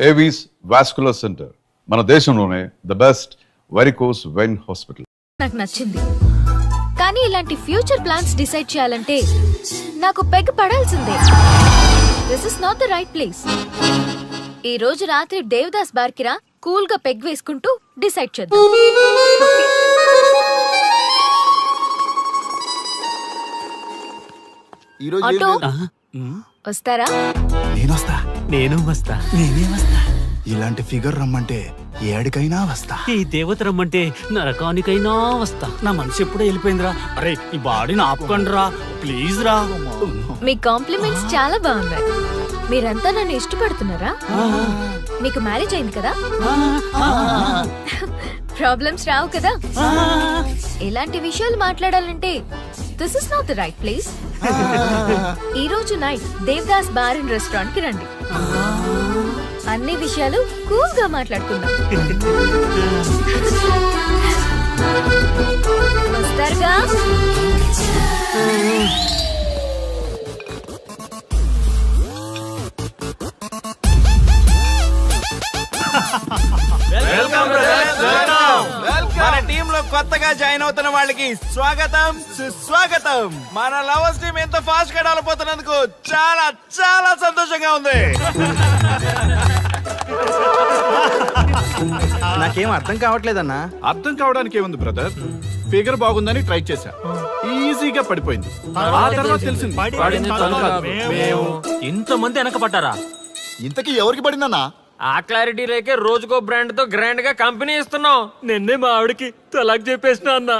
Avis vascular centre మన దేశంలోనే the best varicose vein hospital. నాకు నచ్చింది, కానీ ఇలాంటి ఫ్యూచర్ ప్లాన్స్ డిసైడ్ చేయాలంటే నాకు పెగ్ పడాల్సిందే. This is not the right place. ఈ రోజు రాత్రి దేవదాస్ బార్కిరా కూల్ గా పెగ్ వేసుకుంటూ డిసైడ్ చేద్దాం. ఆటో వస్తారా? నేను వస్తా. ఇలాంటి ఫిగర్ రమ్మంటే ఏడికైనా వస్తా. ఈ దేవత రమ్మంటే నరకానికైనా వస్తా. నా మనసు ఎప్పుడో వెళ్ళిపోయిందిరా. అరే ఈ బాడీని ఆపుకోండి రా ప్లీజ్ రా. మీ కాంప్లిమెంట్స్ చాలా బాగున్నాయి. మీరంతా నన్ను ఇష్టపడుతున్నారా? మీకు మ్యారేజ్ అయింది కదా? ప్రాబ్లమ్స్ రావు కదా? ఇలాంటి విషయాలు మాట్లాడాలంటే this is not the right place. ఈ రోజు night Devdas bar and restaurant కి రండి. అన్ని విషయాలు కూల్ గా మాట్లాడుకుందాం. వస్తారుగా? మన టీమ్ లో కొత్తగా జాయిన్ అవుతున్న వాళ్ళకి స్వాగతం సుస్వాగతం. మన లవర్స్ టీమ్ ఎంత ఫాస్ట్ గా డెవలప్ అవుతున్నందుకు చాలా చాలా సంతోషంగా ఉంది. నాకేం అర్థం కావట్లేదన్నా. అర్థం కావడానికి ఏముంది బ్రదర్, ఫిగర్ బాగుందని ట్రై చేశా, ఈజీగా పడిపోయింది. ఆ తర్వాత తెలిసింది మేము ఇంతమంది వెనకపడ్డారా? ఇంతకీ ఎవరికి పడిందన్నా? ఆ క్లారిటీ లేకే రోజుకో బ్రాండ్ తో గ్రాండ్ గా కంపెనీ ఇస్తున్నాం. నిన్నే మా ఆవిడకి తలాక్ చెప్పేసిన అన్న.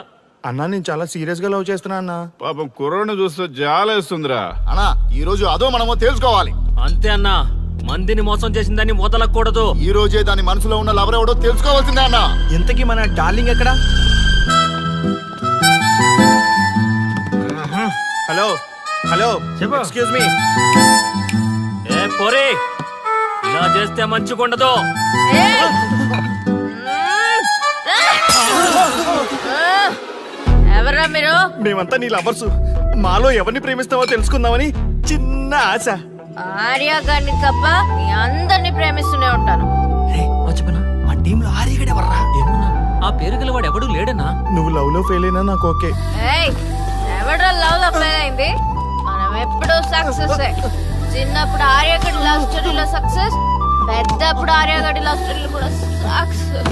అన్నా నేను చాలా సీరియస్ గా లవ్ చేస్తున్నా అన్నా. పాపం కుర్రోడ్ని చూస్తే జాలేస్తుందిరా. అన్నా ఈ రోజు అదో మనమో తెలుసుకోవాలి. అంతే అన్నా, మందిని మోసం చేసిందని వదలకూడదు. ఈ రోజే దాని మనసులో ఉన్న లవర్ ఎవడో తెలుసుకోవాల్సిందే అన్నా. ఇంతకీ మన డార్లింగ్ ఎక్కడ? Hello hello excuse me. ఏ పోరే, ఇలా చేస్తే మంచిగుండదు. ఎవరా మీరు? మేమంతా నీ లవర్స్. మాలో ఎవరిని ప్రేమిస్తావో తెలుసుకుందామని చిన్న ఆశ. ఆర్య గారిని తప్ప మీ అందరిని ప్రేమిస్తూనే ఉంటాను. మా టీంలో ఆర్యగడెవర్రా? ఏమన్నా ఆ పేరు గలవాడు ఎవడు లేడనా? నువ్వు లవ్ లో ఫెయిల్ అయినా నాకు ఓకే. ఎవడో లవ్ లో ఫెయిల్ అయింది? మనం ఎప్పుడూ సక్సెస్. చిన్నప్పుడు ఆర్యగడి లవ్ స్టోరీలో సక్సెస్, పెద్దప్పుడు ఆర్యగడి లవ్ స్టోరీలో కూడా సక్సెస్.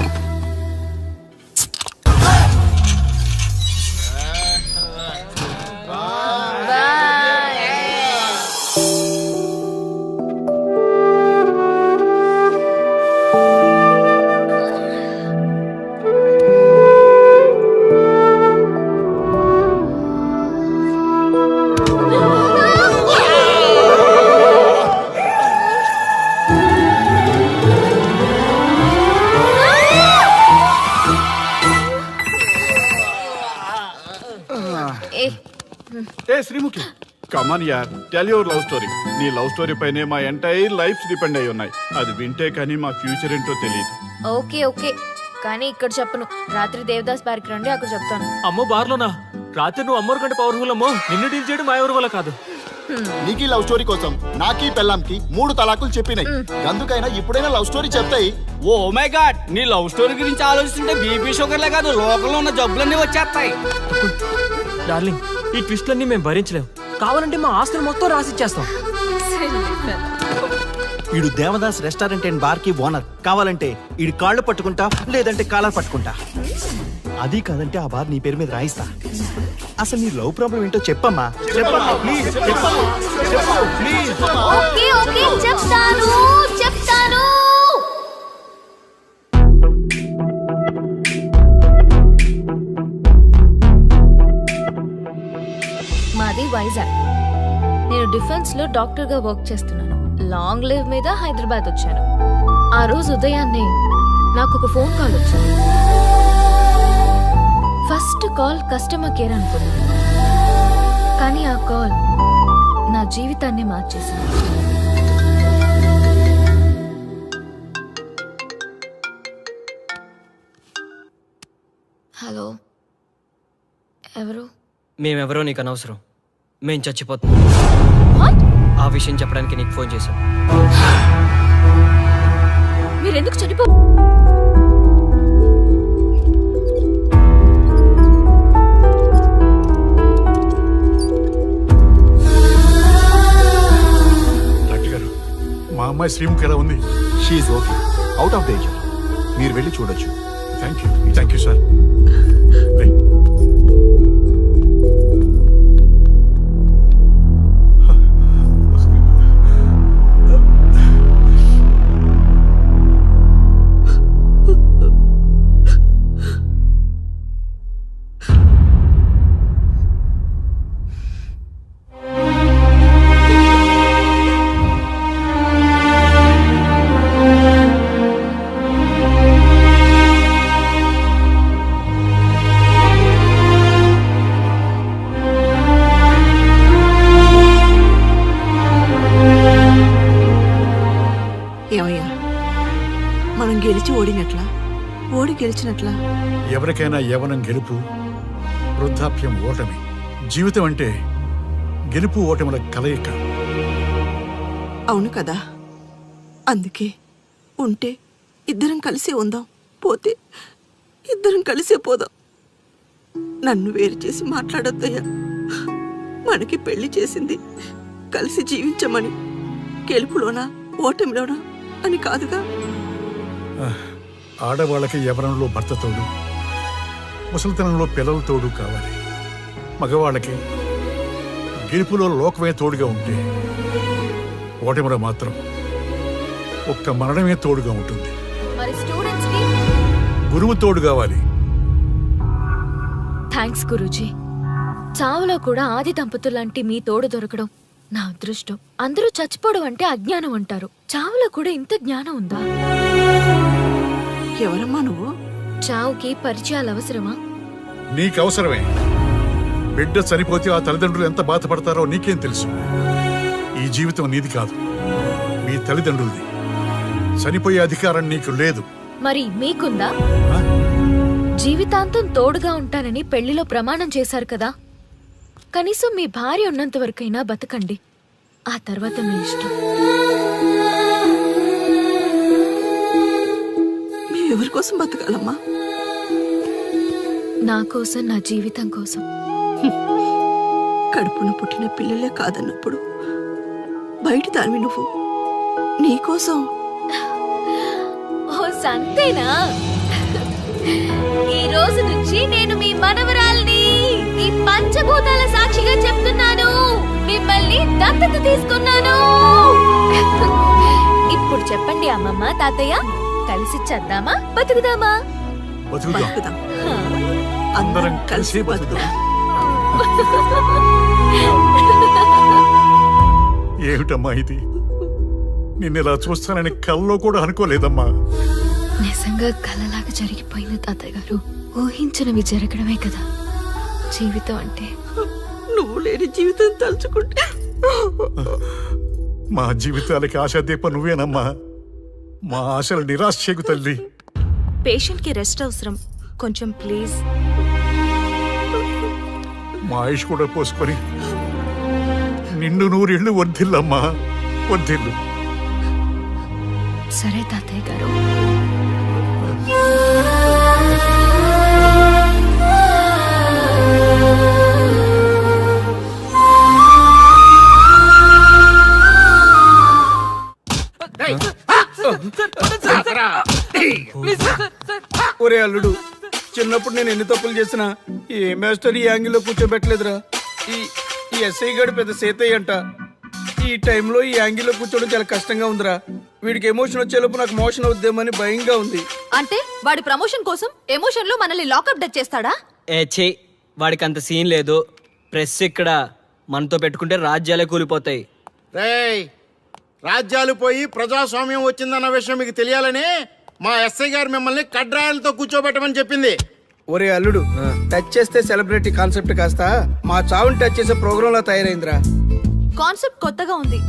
ఏ శ్రీముఖి, కమాన్ యార్, టెల్ యువర్ లవ్ స్టోరీ. నీ లవ్ స్టోరీ పైనే మా ఎంటైర్ లైఫ్ డిపెండ్ అయి ఉన్నాయి. అది వింటే కానీ మా ఫ్యూచర్ ఏంటో తెలియదు. ఓకే ఓకే, కానీ ఇక్కడ చెప్పను. రాత్రి దేవదాస్ బార్కి రండి, అక్కడ చెప్తాను. అమ్మో బార్లోనా? రాత్రి నువ్వు అమ్మోరు కంటే పవర్ఫుల్ అమ్మో. నిన్ను డీల్ చేయడం మా ఎవరి వల్ల కాదు. నీకీ లవ్ స్టోరీ కోసం నాకీ పెళ్ళాంకి 3 తలాకులు చెప్పినాయి. అందుకైనా ఇప్పుడైనా లవ్ స్టోరీ చెప్తాయి. ఓ మై గాడ్, నీ లవ్ స్టోరీ గురించి ఆలోచిస్తుంటే బీపీ షుగర్లే కాదు లోకల్లో ఉన్న జబ్బులన్నీ వచ్చేస్తాయి. డార్లింగ్, ఈ ట్విస్ట్లన్నీ మేము భరించలేం. కావాలంటే మా ఆస్తులు మొత్తం రాసిచ్చేస్తాం. ఈడు దేవదాస్ రెస్టారెంట్ అండ్ బార్ కి ఓనర్. కావాలంటే ఈడు కాళ్ళు పట్టుకుంటా, లేదంటే కాలర్ పట్టుకుంటా. అది కాదంటే ఆ బార్ నీ పేరు మీద రాయిస్తా. అసలు నీ లవ్ ప్రాబ్లం ఏంటో చెప్పమ్మా. ప్లీజ్ ఓకే ఓకే, చెప్తాను. మాది వైజాగ్. నేను డిఫెన్స్ లో డాక్టర్ గా వర్క్ చేస్తున్నాను. లాంగ్ లీవ్ మీద హైదరాబాద్ వచ్చాను. ఆ రోజు ఉదయాన్నే నాకు ఒక ఫోన్ కాల్ వచ్చింది. ఫస్ట్ కాల్ కస్టమర్ కేర్ అనుకున్నాను, కానీ ఆ కాల్ నా జీవితాన్ని మార్చేసింది. హలో, ఎవరు? మేమెవరో నీకు అనవసరం. మేం చచ్చిపోతున్నాం. ఆ విషయం చెప్పడానికి నీకు ఫోన్ చేశాం. అమ్మాయి శ్రీముఖి ఎలా ఉంది? She's okay, out of danger. మీరు వెళ్ళి చూడొచ్చు. Thank you sir. ఏమయ్యా, మనం గెలిచి ఓడినట్లా, ఓడి గెలిచినట్లా? ఎవరికైనా యవ్వనం గెలుపు, వృద్ధాప్యం ఓటమి. జీవితం అంటే గెలుపు ఓటముల కలయిక. అవును కదా, అందుకే ఉంటే ఇద్దరం కలిసే ఉందాం, పోతే ఇద్దరం కలిసే పోదాం. నన్ను వేరు చేసి మాట్లాడొద్దయ్యా. మనకి పెళ్లి చేసింది కలిసి జీవించమని, గెలుపులోనా ఓటమిలోనా అని కాదుగా. ఆడవాళ్ళకి యవ్వనంలో భర్త తోడు, ముసలితనంలో పిల్లల తోడు కావాలి. మగవాళ్ళకి గెలుపులో లోకమే తోడుగా ఉంటే, ఓటమిలో మాత్రం ఒక్క మరణమే తోడుగా ఉంటుంది. మరి స్టూడెంట్స్ కి గురువు తోడు కావాలి. థ్యాంక్స్ గురూజీ. చావులో కూడా ఆది దంపతులాంటి మీ తోడు దొరకడం నా అదృష్టం. అందరూ చచ్చిపోవడం అంటే అజ్ఞానం అంటారు, చావులో కూడా ఇంత జ్ఞానం ఉందా? ఎవరమ్మా నువ్వు? చావుకి పరిచయాలు అవసరమా? నీకు అవసరమే. బిడ్డ చనిపోతే ఆ తల్లిదండ్రులు ఎంత బాధపడతారో నీకేం తెలుసు? ఈ జీవితం నీది కాదు, మీ తల్లిదండ్రులది. చనిపోయే అధికారం నీకు లేదు. మరి మీకుందా? జీవితాంతం తోడుగా ఉంటానని పెళ్లిలో ప్రమాణం చేశారు కదా, కనీసం మీ భార్య ఉన్నంత వరకైనా బతకండి, ఆ తర్వాత మీ ఇష్టం. మేమెవరి కోసం బతకాలమ్మా? నా కోసం, నా జీవితం కోసం. కడుపున పుట్టిన పిల్లలే కాదన్నప్పుడు బయటి దానివి నువ్వు, నీకోసం. ఓ సంతేనా? ఈ రోజు నుంచి నేను మీ మనవరాల్ని, ఈ పంచభూతాల సాక్షిగా చెప్తున్నాను, మిమ్మల్ని దత్తత తీసుకున్నాను. ఇప్పుడు చెప్పండి అమ్మమ్మ, తాతయ్య, కలిసి చద్దామా బతుకుదామా? బతుకుదాం. బతుకుదాం. అందరం కలిసి బతుకుదాం. ఏమిటమ్మా ఇది? నిన్నెలా చూస్తానని కల్లో కూడా అనుకోలేదమ్మా. నిజంగా కలలాగా జరిగిపోయింది తాతయ్య గారు. ఊహించినవి జరగడమే కదా జీవితం అంటే. నువ్వు లేని జీవితం తలుచుకుంటే మా జీవితాలకి ఆశాదీప నువ్వేనమ్మా. మా ఆశలు నిరాశ చేయకు తల్లి. పేషెంట్ కి రెస్ట్ అవసరం, కొంచెం ప్లీజ్. మా ఆయుష్ కూడా పోసుకొని నిండు నూరేళ్లు వర్ధిల్లమ్మా, వర్ధిల్లు. సరే తాతయ్య గారు. ఒరే అల్లుడు, చిన్నప్పుడు నేను ఎన్ని తప్పులు చేసినా ఏ మాస్టర్ ఈ యాంగిల్లో కూర్చోబెట్టలేదురా. ఈ ఎస్ఐ గడు పెద్ద సేతయ్య అంట. ఈ టైంలో ఈ యాంగిల్లో కూర్చోవడం చాలా కష్టంగా ఉందిరా. వీడికి ఎమోషన్ వచ్చేలోపు నాకు మోషన్ అవుద్దేమని భయంగా ఉంది. అంటే వాడి ప్రమోషన్ కోసం ఎమోషన్ లో మనల్ని లాకప్ డెత్ చేస్తాడా? ఛీ, వాడికి అంత సీన్ లేదు. ప్రెస్ ఇక్కడ మనతో పెట్టుకుంటే రాజ్యాలే కూలిపోతాయి. రేయ్, రాజ్యాలు పోయి ప్రజాస్వామ్యం వచ్చిందన్న విషయం మీకు తెలియాలని మా ఎస్ఐ గారు మిమ్మల్ని కడ్రాయలతో కూర్చోబెట్టమని చెప్పింది. ఒరే అల్లుడు, టచ్ చేస్తే సెలబ్రిటీ కాన్సెప్ట్ కాస్త మా చావుని టచ్ చేసే ప్రోగ్రామ్ లా తయారైందిరా. కాన్సెప్ట్ కొత్తగా ఉంది,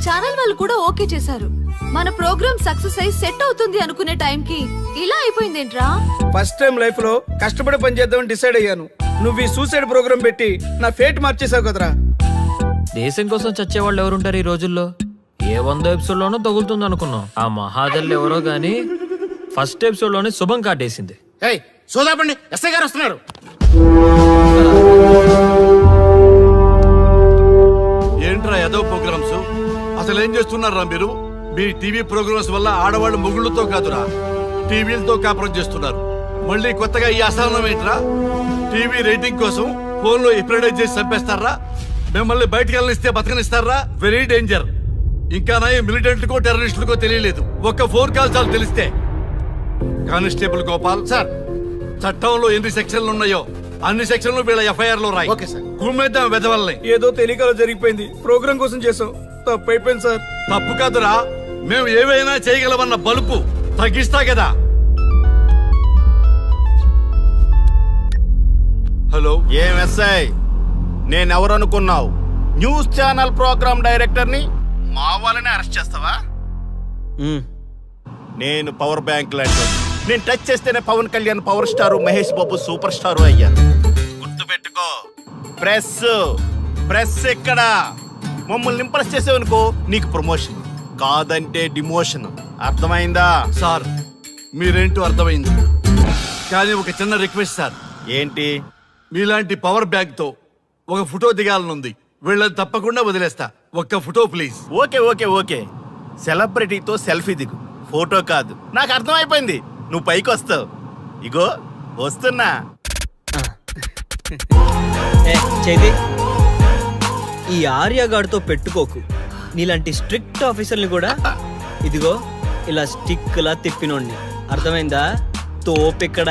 ఛానల్ వాళ్ళు కూడా ఓకే చేశారు. మన ప్రోగ్రామ్ సక్సెస్ అయి సెట్ అవుతుంది అనుకునే టైంకి ఇలా అయిపోయిందేంట్రా? ఫస్ట్ టైం లైఫ్ లో కష్టపడి పని చేద్దామని డిసైడ్ అయ్యాను. నువ్వు ఈ సూసైడ్ ప్రోగ్రామ్ పెట్టి నా ఫేట్ మార్చేసావు కదరా. దేశం కోసం చచ్చేవాళ్ళు ఎవరుంటారు ఈ రోజుల్లో? ఏ 100 ఎపిసోడ్ లోనో తగులుతుంది అనుకున్నాం. ఆ మహాదల్ ఎవరో గానీ ఫస్ట్ ఎపిసోడ్ లోనే శుభం కాటేసింది. ఏయ్, సోదాపండి, ఎస్ఐ గారు వస్తున్నారు. ఏంట్రా ఏదో ప్రోగ్రామ్స్? అసలు ఏం చేస్తున్నారా మీరు? మీ టీవీ ప్రోగ్రామ్స్ వల్ల ఆడవాళ్ళు మొగుళ్ళతో కాదురా టీవీలతో కాపురం చేస్తున్నారు. మళ్ళీ కొత్తగా ఈ అసహనం ఏంట్రా? టీవీ రేటింగ్ కోసం ఫోన్లో ఎప్రిడైజ్ చేసి చంపేస్తారా? మిమ్మల్ని బయటకు వెళ్ళనిస్తే బతకనిస్తారా? Very danger. ఇంకా నా మిలిటెంట్లకో టెర్రరిస్టులకో తెలియలేదు, ఒక్క ఫోన్ కాల్ చాలు తెలిస్తే. Constable Gopal sir. చట్టంలో ఎన్ని సెక్షన్లు ఉన్నాయో అన్ని సెక్షన్లు వీళ్ళ ఎఫ్ఐఆర్ లో రాయి. Okay sir. కుమ్మేద్దాం వెదవల్ని. ఏదో తెలియకలో జరిగిపోయింది, ప్రోగ్రామ్ కోసం చేసాం, తప్పైపోయింది సార్. తప్పు కాదురా, మేము ఏవైనా చేయగలమన్న బలుపు తగ్గిస్తా కదా. హలో, ఏం ఎస్ఐ, నేనెవరనుకున్నావు? న్యూస్ ఛానల్ ప్రోగ్రామ్ డైరెక్టర్ని మా వాళ్ళని అరెస్ట్ చేస్తావా? నేను పవర్ బ్యాంక్ లాంటి, నేను టచ్ చేస్తేనే Pawan Kalyan power star, Mahesh Babu super star అయ్యాను. గుర్తుపెట్టుకో, ప్రెస్ ఎక్కడ మమ్మల్ని ఇంప్రెస్ చేసేవనుకో నీకు ప్రమోషన్, కాదంటే డిమోషన్. అర్థమైందా? సార్ మీరేంటో అర్థమైంది, కానీ ఒక చిన్న రిక్వెస్ట్ సార్. ఏంటి? మీలాంటి పవర్ బ్యాంక్ తో ఒక ఫోటో దిగాలనుంది. వీళ్ళని తప్పకుండా వదిలేస్తా, ఒక్క photo please. Okay okay okay, సెలబ్రిటీతో సెల్ఫీ దిగు, ఫోటో కాదు. నాకు అర్థమైపోయింది, నువ్వు పైకి వస్తావు. ఇగో వస్తున్నా. చేతి ఈ ఆర్యగాడితో పెట్టుకోకు. నీలాంటి స్ట్రిక్ట్ ఆఫీసర్ని కూడా ఇదిగో ఇలా స్టిక్ లా తిప్పినోడిని. అర్థమైందా? తోపిక్కడ.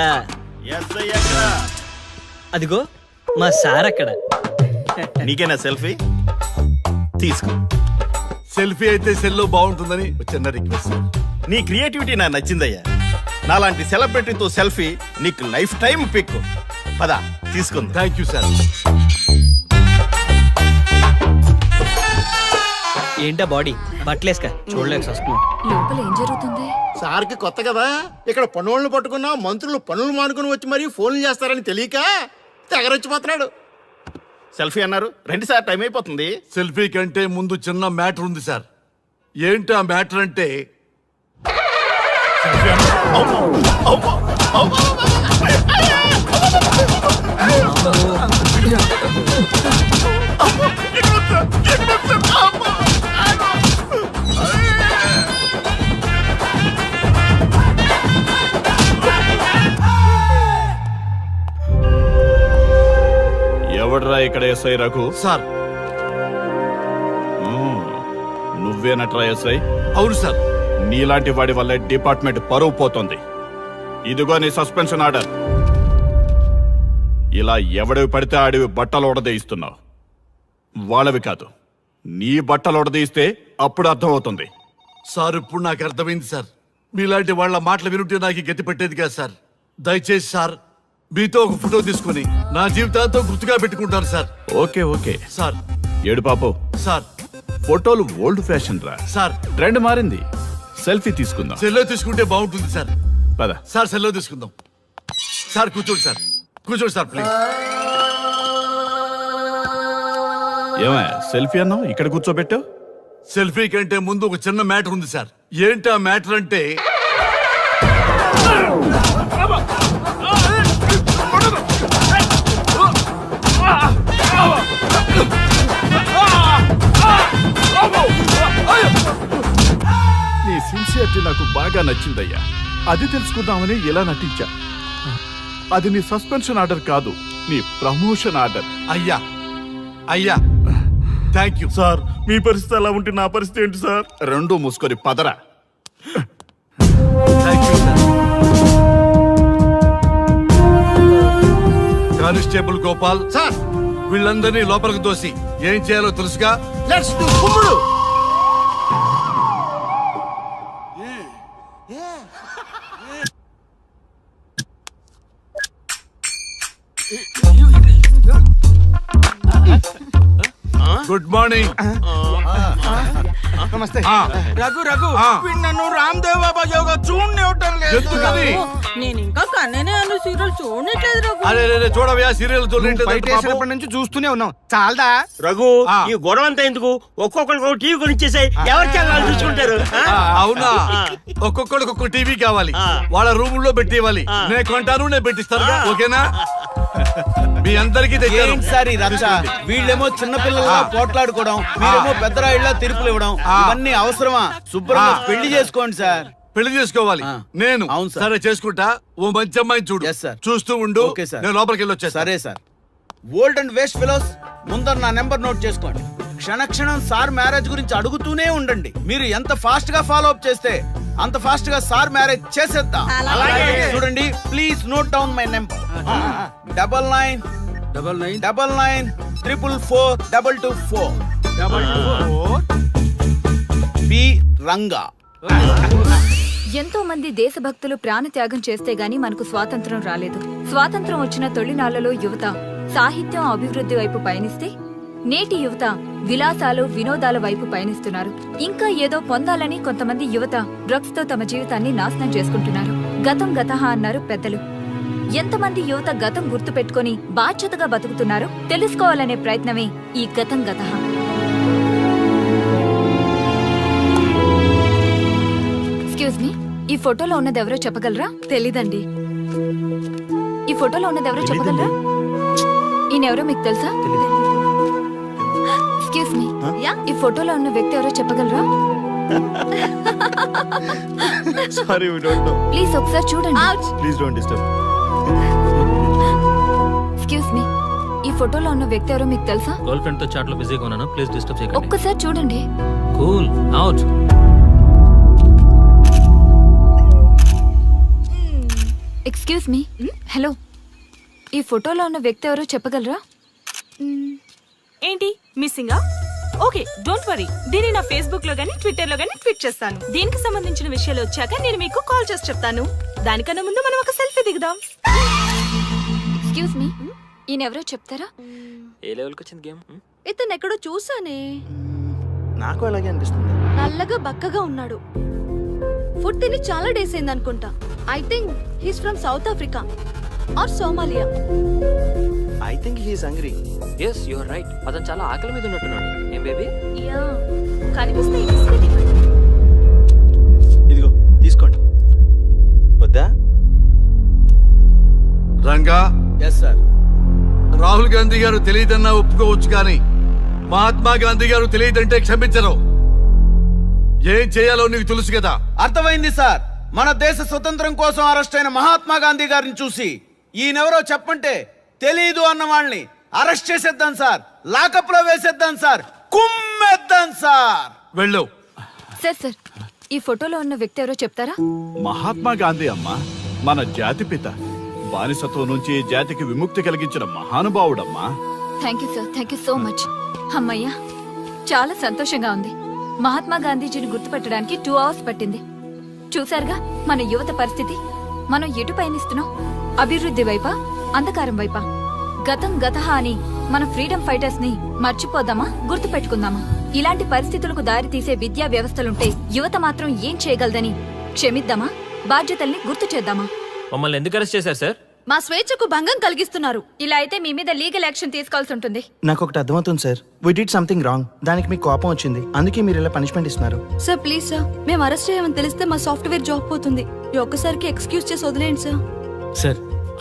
ఎస్ఐ ఎక్కడ? అదిగో మా సార్ అక్కడ. నీకేనా సెల్ఫీ? తీసుకో. సెల్ఫీ అయితే సెల్లో బాగుంటుందని ఒక చిన్న రిక్వెస్ట్ సార్. నీ క్రియేటివిటీ నాకు నచ్చిందయ్యా. నాలాంటి సెలబ్రిటీతో సెల్ఫీ నీకు లైఫ్ టైం పిక్. పద తీసుకుంది. Thank you sir. ఏంటా బాడీ బట్టలేసుక చూడలేక వస్తున్నాం. లోపల ఏం జరుగుతుంది? సార్కి కొత్త కదా, ఇక్కడ పనులను పట్టుకున్నా మంత్రులు పనులు మానుకుని వచ్చి మరీ ఫోన్లు చేస్తారని తెలియక తెగరొచ్చిపోతున్నాడు. సెల్ఫీ అన్నారు, రండి సార్, టైం అయిపోతుంది. సెల్ఫీ కంటే ముందు చిన్న మ్యాటర్ ఉంది సార్. ఏంటి ఆ మ్యాటర్ అంటే, ఎవడ్రా ఇక్కడ ఎస్ఐ రఘు? సార్ నువ్వేనట్రా ఎస్ఐ? అవును సార్. నీలాంటి వాడి వల్లే డిపార్ట్మెంట్ పరువు పోతుంది. ఇదిగో నీ సస్పెన్షన్ ఆర్డర్. ఇలా ఎవడివి పడితే ఆడివి బట్టలు ఉడదీయిస్తున్నావు. వాళ్ళవి కాదు, నీ బట్టలు ఉడదీయిస్తే అప్పుడు అర్థమవుతుంది. సార్ ఇప్పుడు నాకు అర్థమైంది సార్. మీలాంటి వాళ్ళ మాటలు వినుంటే నాకు గతి పెట్టేది కాదు సార్. దయచేసి సార్ మీతో ఒక ఫోటో తీసుకుని నా జీవితాంతో గుర్తుగా పెట్టుకుంటాను సార్. Okay okay sir. ఏడు పాపు సార్ ఫోటోలు ఓల్డ్ ఫ్యాషన్ రా. సార్ ట్రెండ్ మారింది, సెల్ఫీ తీసుకుందాం. సెల్లో తీసుకుంటే బాగుంటుంది సార్. పద సార్ సెల్లో తీసుకుందాం. సార్ కూర్చోండి సార్, కూర్చోండి సార్ ప్లీజ్. ఏమయ్య సెల్ఫీ అన్నావు, ఇక్కడ కూర్చోబెట్టావు? సెల్ఫీ కంటే ముందు ఒక చిన్న మ్యాటర్ ఉంది సార్. ఏంటి ఆ మ్యాటర్ అంటే, నీ సిన్సియరిటీ నాకు బాగా నచ్చిందయ్యా. అది తెలుసుకుందామని ఇలా నటించా. అది నీ సస్పెన్షన్ ఆర్డర్ కాదు, నీ ప్రమోషన్ ఆర్డర్. అయ్యా అయ్యా థ్యాంక్ యూ సార్, మీ పరిస్థితి అలా ఉంటే నా పరిస్థితి ఏంటి సార్? రెండు మూసుకొని పదరా. Thank you sir. Constable Gopal sir, వీళ్ళందరినీ లోపలికి దోసి ఏం చేయాలో తెలుసుగా. లెట్స్ డు కుమ్ముడు. Good morning. నమస్తే. ఆ. రఘు రఘు ఆ. వీడు నన్ను రామ్దేవ్ బాబా యోగా చూడనివ్వటం లేదు. ఎందుకని? నేను ఇంకా కన్ననే అను సీరియల్ చూడట్లేదు రఘు. అరే చూడవయ్యా, సీరియల్ బయట వేసినప్పటి నుంచి చూస్తూనే ఉన్నాం, చాలదా? రఘు ఆ. ఈ గొడవ అంతా ఎందుకు? ఒక్కొక్కరికి ఒక టీవీ కొనిచ్చేసాయి, ఎవరి ఛానల్ చూసుకుంటారు. అవునా? ఒక్కొక్కడికి ఒక్కొక్క టీవీ కావాలి, ఆ. వాళ్ళ రూముల్లో పెట్టి ఇవ్వాలి. నేను కొంటాను, నేను పెట్టిస్తాను. ఓకేనా? మీ అందరికీ తెచ్చాను. ఏంటి సార్ ఈ రచ్చ? వీళ్ళేమో చిన్న పిల్లలుగా పోట్లాడుకోవడం, మీరేమో పెద్దరాయిళ్ళ తీర్పులు ఇవ్వడం, ఇవన్నీ అవసరమా? శుభ్రంగా పెళ్లి చేసుకోండి సార్. పెళ్లి చేసుకోవాలి ఆ. నేను. అవును సార్. సరే చేసుకుంటా. ఓ మంచి అమ్మాయిని చూడు. Yes, sir. చూస్తూ ఉండు. Okay, sir. నేను లోపలికి వెళ్ళి వచ్చేస్తా. సరే sir. Old and waste fellows, ముందర నా నెంబర్ నోట్ చేసుకోండి. క్షణక్షణం సార్ మ్యారేజ్ గురించి అడుగుతూనే ఉండండి. మీరు ఎంత ఫాస్ట్ గా ఫాలో అప్ చేస్తే అంత ఫాస్ట్ గా సార్ మ్యారేజ్ చేసేద్దాం. చూడండి, please note down my number. 9999442224 P Ranga. ఎంతో మంది దేశభక్తులు ప్రాణత్యాగం చేస్తే గాని మనకు స్వాతంత్రం రాలేదు. స్వాతంత్రం వచ్చిన తొలినాళ్లలో యువత సాహిత్యం అభివృద్ధి వైపు పయనిస్తే నేటి యువత విలాసాలు వినోదాల వైపు పయనిస్తున్నారు. ఇంకా ఏదో పొందాలని కొంతమంది యువత డ్రగ్స్ తో తమ జీవితాన్ని నాశనం చేసుకుంటున్నారు. గతం గతహ అన్నారు పెద్దలు. ఎంతమంది యువత గతం గుర్తు పెట్టుకుని బాధ్యతగా బతుకుతున్నారో తెలుసుకోవాలనే ప్రయత్నమే ఈ గతం గతహ. ఎక్స్క్యూజ్ మీ, ఈ ఫోటోలో ఉన్నది ఎవరో చెప్పగలరా? తెలీదండి. ఈ ఫోటోలో ఉన్నది ఎవరో చెప్పగలరా? ఈయనెవరో మీకు తెలుసా? ఎక్స్క్యూజ్ మీ, ఈ ఫోటోలో ఉన్న వ్యక్తి ఎవరో చెప్పగలరా? Sorry, we don't know. Please ఒకసారి చూడండి. Please don't disturb. Excuse me, ఈ ఫోటోలో ఉన్న వ్యక్తి ఎవరో మీకు తెలుసా? గర్ల్ ఫ్రెండ్ తో చాట్ లో బిజీగా ఉన్నాను, ప్లీజ్ డిస్టర్బ్ చేయకండి. ఒక్కసారి చూడండి. Cool out. Excuse me, hello, ఈ ఫోటోలో ఉన్న వ్యక్తి ఎవరో చెప్పగలరా? ఏంటి మిస్సింగా? Okay, don't worry. దీన్ని నా ఫేస్బుక్ లో గానీ ట్విట్టర్ లో గానీ ట్వీట్ చేస్తాను. దీనికి సంబంధించిన విషయాలు వచ్చాక నేను మీకు కాల్ చేసి చెప్తాను. దానికన్నా ముందు మనం ఒక సెల్ఫీ దిగుదాం. ఎక్స్క్యూజ్ మీ, ఈయన ఎవరో చెప్తారా? ఏ లెవెల్కి వచ్చింది గేమ్? ఇతను ఎక్కడో చూసానే. నాకు అలాగే అనిపిస్తుంది. నల్లగా బక్కగా ఉన్నాడు. ఫుడ్ తిని చాలా డేస్ అయింది అనుకుంటా. I think he's from South Africa or Somalia. I think he is hungry. Yes you are right. అతను చాలా ఆకలి మీద ఉన్నట్టున్నాడు. ఏం బేబీ? యా, కనిపిస్తే ఇదిగో తీసుకోండి. వద్దా? Ranga, yes sir. రాహుల్ గాంధీ గారు తెలియదన్నా ఒప్పుకోవచ్చు, కానీ మహాత్మా గాంధీ గారు తెలియదంటే క్షమించరు. ఏం చేయాలో నీకు తెలుసు కదా. అర్థమైంది సార్. మన దేశ స్వతంత్రం కోసం అరెస్ట్ అయిన మహాత్మా గాంధీ గారిని చూసి ఈయనెవరో చెప్పంటే తెలీదు అన్న వాళ్ళని అరెస్ట్ చేసేద్దాం సార్. లాకప్ లో వేసేద్దాం సార్. కుమ్మేద్దాం సార్. వెళ్ళు. సార్ సార్, ఈ ఫోటోలో ఉన్న వ్యక్తి ఎవరో చెప్తారా? మహాత్మా గాంధీ అమ్మ, మన జాతిపిత. బానిసత్వం నుంచి జాతికి విముక్తి కలిగించిన మహానుభావుడమ్మా. Thank you sir, thank you so much. అమ్మయ్యా, చాలా సంతోషంగా ఉంది. మహాత్మా గాంధీజీని గుర్తుపెట్టడానికి 2 hours పట్టింది. చూసారుగా మన యువత పరిస్థితి. మనం ఎటు పయనిస్తున్నాం? అభివృద్ధి వైపా, అంధకారం వైపా? గతం గతహ అని మన ఫ్రీడమ్ ఫైటర్స్ ని మర్చిపోదామా, గుర్తు పెట్టుకుందామా? ఇలాంటి పరిస్థితులకు దారి తీసే విద్యా వ్యవస్థలుంటే యువత మాత్రం ఏం చేయగలదని క్షమిద్దామా, బాధ్యతల్ని గుర్తు చేద్దామా? మమ్మల్ని ఎందుకు అరెస్ట్ చేశారు సార్? మా స్వేచ్ఛకు భంగం కలిగిస్తున్నారు. ఇలా అయితే మీ మీద లీగల్ యాక్షన్ తీసుకోవాల్సి ఉంటుంది. నాకు ఒకటి అర్థమవుతుంది sir. We did something wrong. దానికి మీకు కోపం వచ్చింది, అందుకే మీరు ఇలా పనిష్మెంట్ ఇస్తున్నారు. సార్ ప్లీజ్ సార్, మేము అరెస్ట్ చేయమని తెలిస్తే మా సాఫ్ట్వేర్ జాబ్ పోతుంది. ఈ ఒక్కసారికి ఎక్స్క్యూజ్ చేసి వదిలేండి సార్. సార్,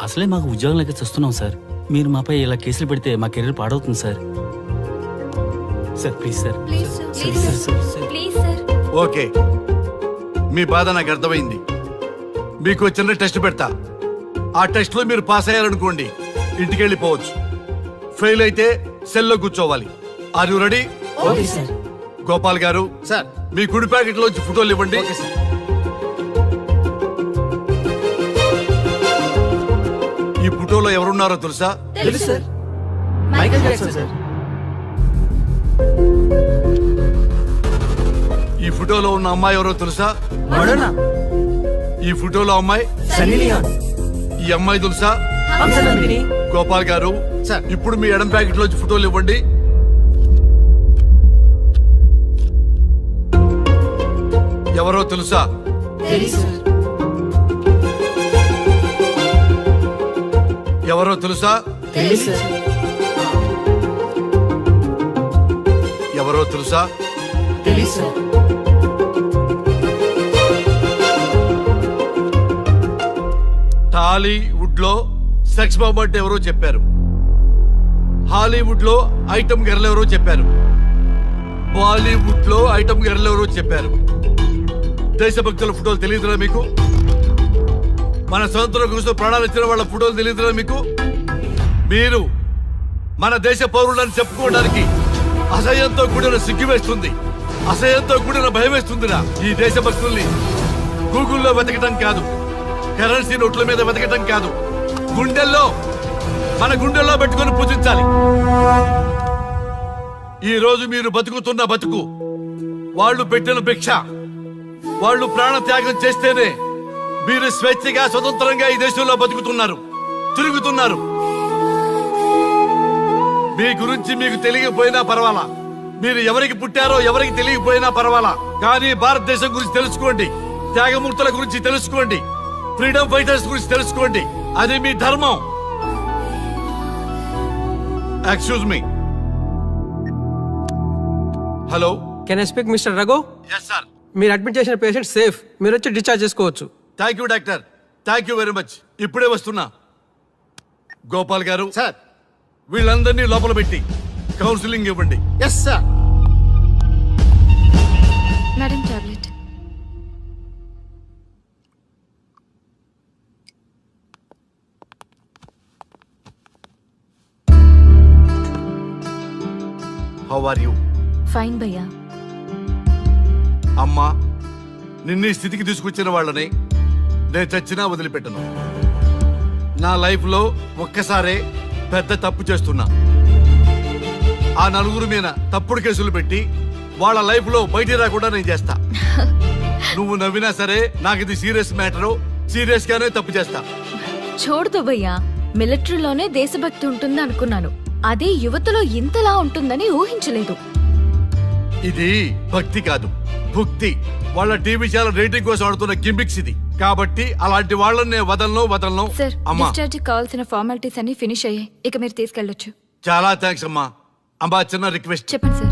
అసలే మాకు ఉద్యోగం లేక చూస్తున్నాం సార్. మీరు మాపై ఇలా కేసులు పెడితే మా కెరీర్ పాడవుతుంది sir. Sir please sir. Please sir. Please sir, please sir. Okay, మీ బాధ నాకు అర్థమైంది. మీకు చిన్న టెస్ట్ పెడతా. ఆ టెస్ట్ లో మీరు పాస్ అయ్యారనుకోండి, ఇంటికి వెళ్ళిపోవచ్చు. ఫెయిల్ అయితే సెల్లో కూర్చోవాలి. Are you ready? Okay sir. Gopal garu sir. మీ కుడి ప్యాకెట్ లోంచి ఫోటోలు ఇవ్వండి. Okay sir. ఈ ఫోటోలో ఎవరున్నారో తెలుసా? తెలుసు సార్. Michael Jackson sir. ఈ ఫోటోలో ఉన్న అమ్మాయి ఎవరో తెలుసా? మడోనా. ఈ ఫోటోలో అమ్మాయి సన్నీ లియోన్. ఈ అమ్మాయి తెలుసా? హంసనందిని. గోపాల్ గారు సార్. ఇప్పుడు మీ ఎడం ప్యాకెట్ లోంచి ఫోటోలు ఇవ్వండి. ఎవరో తెలుసా? ఎవరో తెలుసా? ఎవరో తెలుసా? టాలీవుడ్ లో సెక్స్ బాంబ్ అంటే ఎవరో చెప్పారు. హాలీవుడ్ లో ఐటమ్ గర్ల్ ఎవరో చెప్పారు. బాలీవుడ్ లో ఐటమ్ గర్ల్ ఎవరో చెప్పారు. దేశభక్తుల ఫోటోలు తెలియదురా మీకు? మన స్వతంత్రం కోసం ప్రాణాలు ఇచ్చిన వాళ్ళ ఫోటోలు తెలియదురా మీకు? మీరు మన దేశ పౌరులని చెప్పుకోవడానికి అసహ్యంతో కూడిన సిగ్గు వేస్తుంది, అసహ్యంతో కూడిన భయం వేస్తుందిరా. ఈ దేశభక్తుల్ని గూగుల్లో వెతకటం కాదు, కరెన్సీ నోట్ల మీద వెతకటం కాదు, గుండెల్లో మన గుండెల్లో పెట్టుకొని పూజించాలి. ఈ రోజు మీరు బతుకుతున్న బతుకు వాళ్ళు పెట్టిన భిక్ష. వాళ్ళు ప్రాణ త్యాగం చేస్తేనే మీరు స్వేచ్ఛగా స్వతంత్రంగా ఈ దేశంలో బతుకుతున్నారు, తిరుగుతున్నారు. మీ గురించి మీకు తెలియకపోయినా పర్వాలా, మీరు ఎవరికి పుట్టారో ఎవరికి తెలియకపోయినా పర్వాలా, కానీ భారతదేశం గురించి తెలుసుకోండి, త్యాగమూర్తుల గురించి తెలుసుకోండి, ఫ్రీడమ్ ఫైటర్స్ గురించి తెలుసుకోండి. అది మీ ధర్మం. Excuse me. Hello, can I speak mister Raghu? Yes sir. మీరు అడ్మిట్ చేసిన పేషెంట్ సేఫ్, మీరు వచ్చి డిశ్చార్జ్ చేసుకోవచ్చు. Thank you doctor, thank you very much. ఇప్పుడే వస్తున్నా. గోపాల్ గారు, సార్. వీళ్ళందరినీ లోపల పెట్టి కౌన్సిలింగ్ ఇవ్వండి. Yes sir. Madam tablet. How are you? Fine భయ్యా. అమ్మా, నిన్ను ఈ స్థితికి తీసుకొచ్చిన వాళ్ళని నేను చచ్చినా వదిలిపెట్టను. నా లైఫ్ లో ఒక్కసారే పెద్ద తప్పు చేస్తున్నా. ఆ నలుగురు మీద తప్పుడు కేసులు పెట్టి వాళ్ళ లైఫ్ లో బయటికి రాకుండా నేను చేస్తా. నువ్వు నవ్వినా సరే నాకు ఇది సీరియస్ మ్యాటరు, సీరియస్ గానే తప్పు చేస్తా. చూడదు భయ్యా, మిలిటరీలోనే దేశభక్తి ఉంటుంది అనుకున్నాను, అదే యువతలో ఇంతలా ఉంటుందని ఊహించలేదు. ఇది భక్తి కాదు, భుక్తి. వాళ్ళ టీవీ ఛానల్ రేటింగ్ కోసం ఆడుతున్న గిమిక్స్ ఇది. కాబట్టి అలాంటి వాళ్ళని నేను వదలను. సార్, అమ్మా, డిశ్చార్జ్ కావాల్సిన ఫార్మాలిటీస్ అన్ని ఫినిష్ అయ్యాయి, ఇక మీరు తీసుకెళ్ళొచ్చు. చాలా థ్యాంక్స్ అమ్మా. అమ్మా, చిన్న రిక్వెస్ట్. చెప్పండి సార్.